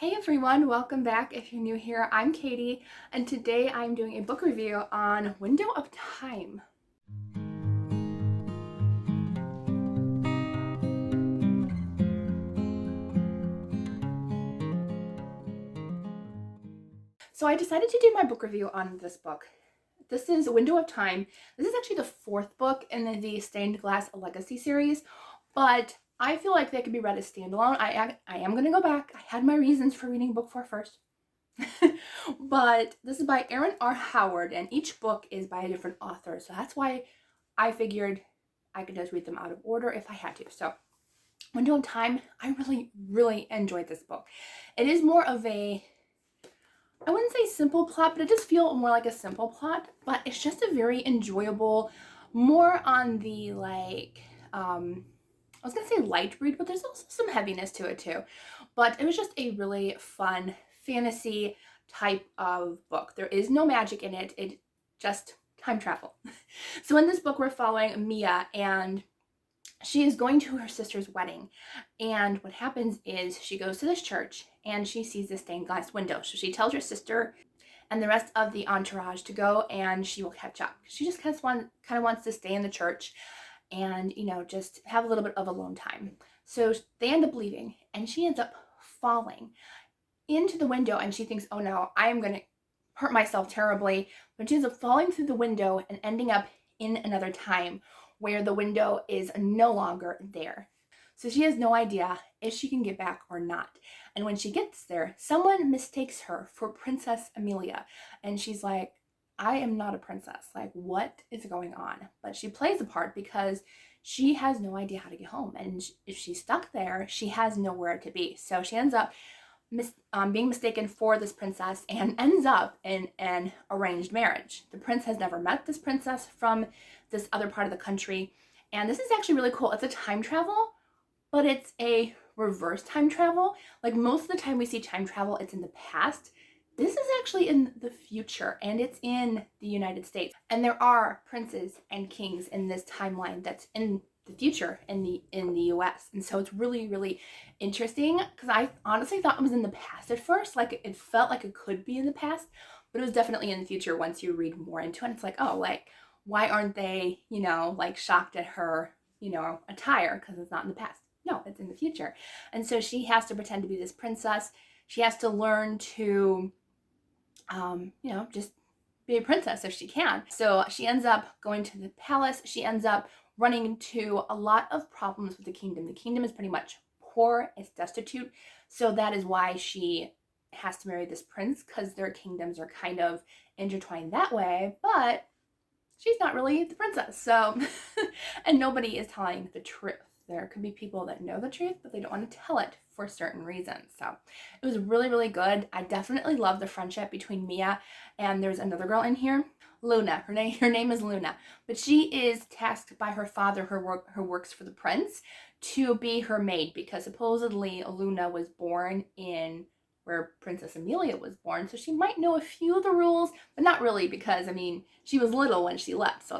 Hey everyone, welcome back. If you're new here, I'm Katie, and today I'm doing a book review on Window of Time. So I decided to do my book review on this book. This is Window of Time. This is actually the fourth book in the Stained Glass Legacy series, but I feel like they could be read as standalone. I am going to go back. I had my reasons for reading book 4 first. But this is by Erin R. Howard, and each book is by a different author. So that's why I figured I could just read them out of order if I had to. So Window of Time, I really enjoyed this book. It is more of a, I wouldn't say simple plot, but it does feel more like a simple plot. But it's just a very enjoyable, more on the I was going to say light read, but there's also some heaviness to it too. But it was just a really fun fantasy type of book. There is no magic in it. It just time travel. So in this book, we're following Mia, and she is going to her sister's wedding. And what happens is she goes to this church and she sees this stained glass window. So she tells her sister and the rest of the entourage to go, and she will catch up. She just kind of wants to stay in the church and, just have a little bit of alone time. So they end up leaving, and she ends up falling into the window, and she thinks, oh no, I am going to hurt myself terribly. But she ends up falling through the window and ending up in another time where the window is no longer there. So she has no idea if she can get back or not. And when she gets there, someone mistakes her for Princess Amelia. And she's like, I am not a princess. Like, what is going on? But she plays the part because she has no idea how to get home. And if she's stuck there, she has nowhere to be. So she ends up being mistaken for this princess and ends up in an arranged marriage. The prince has never met this princess from this other part of the country. And this is actually really cool. It's a time travel, but it's a reverse time travel. Like most of the time we see time travel, it's in the past. This is actually in the future, and it's in the United States. And there are princes and kings in this timeline that's in the future in the US. And so it's really interesting because I honestly thought it was in the past at first. Like it felt like it could be in the past, but it was definitely in the future once you read more into it. It's like, oh, like why aren't they, like shocked at her, attire because it's not in the past. No, it's in the future. And so she has to pretend to be this princess. She has to learn to just be a princess if she can. So she ends up going to the palace. She ends up running into a lot of problems with the kingdom. The kingdom is pretty much poor, it's destitute. So that is why she has to marry this prince, because their kingdoms are kind of intertwined that way. But she's not really the princess. So, and nobody is telling the truth. There could be people that know the truth, but they don't want to tell it for certain reasons. So it was really good. I definitely love the friendship between Mia and there's another girl in here, Luna. Her name is Luna, but she is tasked by her father, who works for the prince, to be her maid, because supposedly Luna was born in where Princess Amelia was born, so she might know a few of the rules, but not really, because she was little when she left. So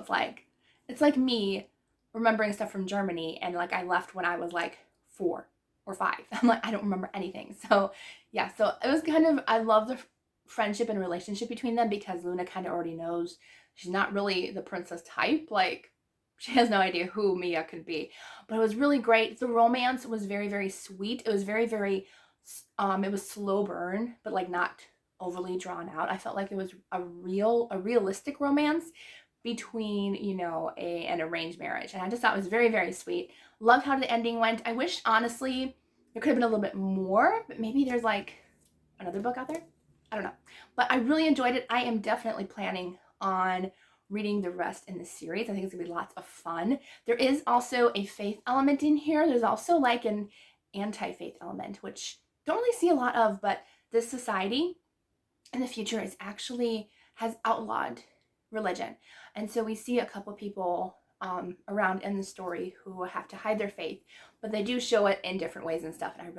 it's like me remembering stuff from Germany, and like I left when I was like 4 or 5. I'm like, I don't remember anything. So yeah, so it was I love the friendship and relationship between them, because Luna kind of already knows she's not really the princess type. Like she has no idea who Mia could be, but it was really great. The romance was very sweet. It was very it was slow burn, but like not overly drawn out. I felt like it was a realistic romance between, an arranged marriage. And I just thought it was very sweet. Loved how the ending went. I wish, honestly, there could have been a little bit more, but maybe there's like another book out there. I don't know. But I really enjoyed it. I am definitely planning on reading the rest in the series. I think it's gonna be lots of fun. There is also a faith element in here. There's also like an anti-faith element, which don't really see a lot of, but this society in the future has outlawed religion. And so we see a couple people around in the story who have to hide their faith, but they do show it in different ways and stuff. And I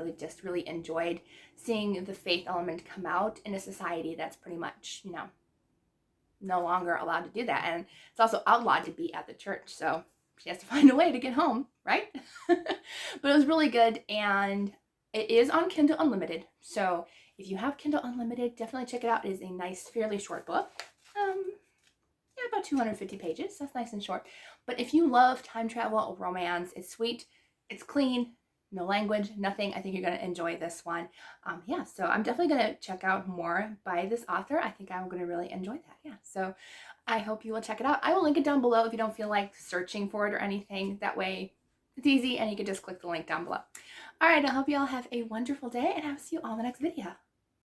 really enjoyed seeing the faith element come out in a society that's pretty much, no longer allowed to do that. And it's also outlawed to be at the church. So she has to find a way to get home, right? But it was really good. And It is on Kindle Unlimited, so if you have Kindle Unlimited, definitely check it out. It is a nice, fairly short book. Yeah, about 250 pages. That's nice and short. But if you love time travel or romance, it's sweet, it's clean, no language, nothing. I think you're going to enjoy this one. Yeah, so I'm definitely going to check out more by this author. I think I'm going to really enjoy that. Yeah, so I hope you will check it out. I will link it down below if you don't feel like searching for it or anything. That way it's easy and you can just click the link down below. All right, I hope you all have a wonderful day and I will see you all in the next video.